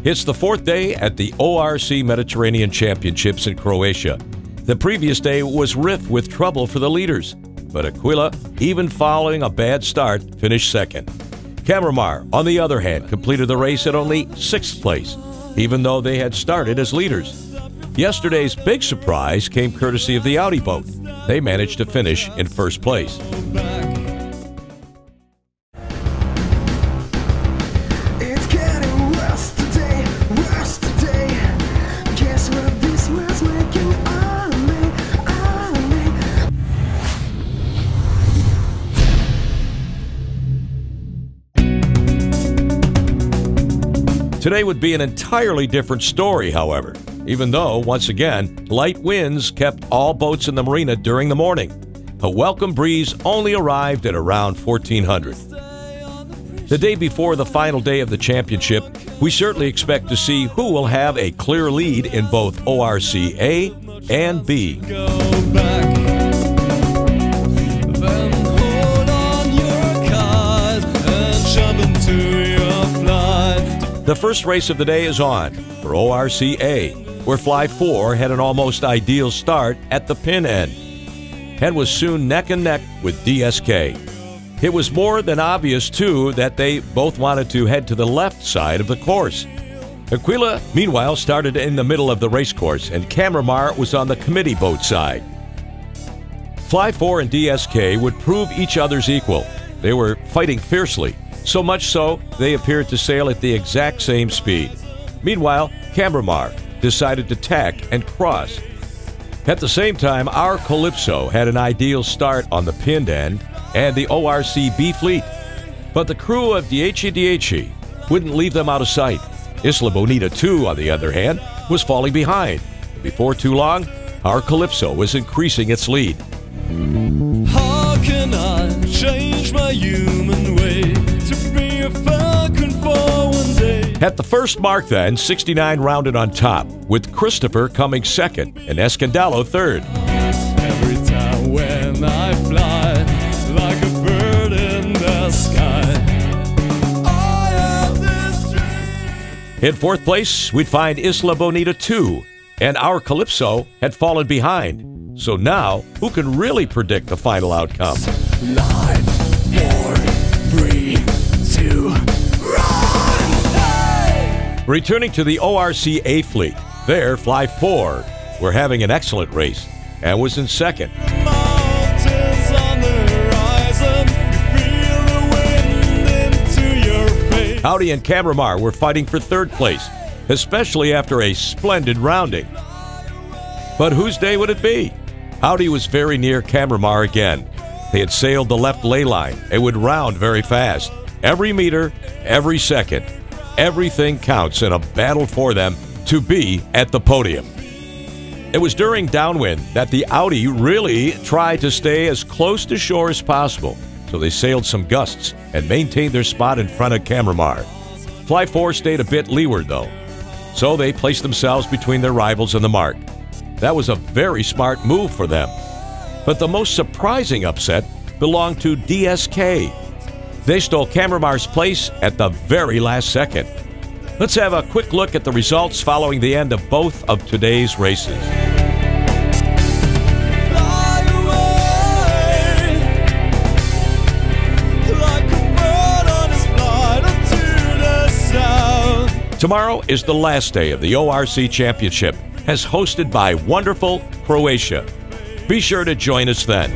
It's the fourth day at the ORC Mediterranean Championships in Croatia. The previous day was rife with trouble for the leaders, but Aquila, even following a bad start, finished second. Camramar, on the other hand, completed the race at only 6th place, even though they had started as leaders. Yesterday's big surprise came courtesy of the Audi boat. They managed to finish in 1st place. Today would be an entirely different story, however, even though, once again, light winds kept all boats in the marina during the morning. A welcome breeze only arrived at around 1400. The day before the final day of the championship, we certainly expect to see who will have a clear lead in both ORC A and B. The first race of the day is on for ORCa, where Fly 4 had an almost ideal start at the pin end and was soon neck and neck with DSK. It was more than obvious, too, that they both wanted to head to the left side of the course. Aquila, meanwhile, started in the middle of the race course, and Camramar was on the committee boat side. Fly 4 and DSK would prove each other's equal. They were fighting fiercely. So much so, they appeared to sail at the exact same speed. Meanwhile, Camramar decided to tack and cross. At the same time, our Calypso had an ideal start on the pinned end and the ORC B fleet. But the crew of DHE wouldn't leave them out of sight. Isla Bonita 2, on the other hand, was falling behind. Before too long, our Calypso was increasing its lead. How can I change my human way? At the first mark then, 69 rounded on top, with Christopher coming second and Escandalo third. Every time when I fly, like a bird in the sky, I have this dream. In 4th place, we'd find Isla Bonita 2, and our Calypso had fallen behind. So now, who can really predict the final outcome? 5, 4, 3, 2, run! Hey! Returning to the ORC A fleet, there Fly 4 were having an excellent race and was in second. Mountains on the horizon, you feel the wind into your face. Audi and Camramar were fighting for 3rd place, especially after a splendid rounding. But whose day would it be? Audi was very near Camramar again. They had sailed the left ley line and would round very fast. Every meter, every second, everything counts in a battle for them to be at the podium. It was during downwind that the Audi really tried to stay as close to shore as possible, so they sailed some gusts and maintained their spot in front of Camramar. Fly 4 stayed a bit leeward, though, so they placed themselves between their rivals and the mark. That was a very smart move for them. But the most surprising upset belonged to DSK. They stole Camramar's place at the very last second. Let's have a quick look at the results following the end of both of today's races. Fly away, like a bird on its flight unto the south. Tomorrow is the last day of the ORC Championship, as hosted by wonderful Croatia. Be sure to join us then.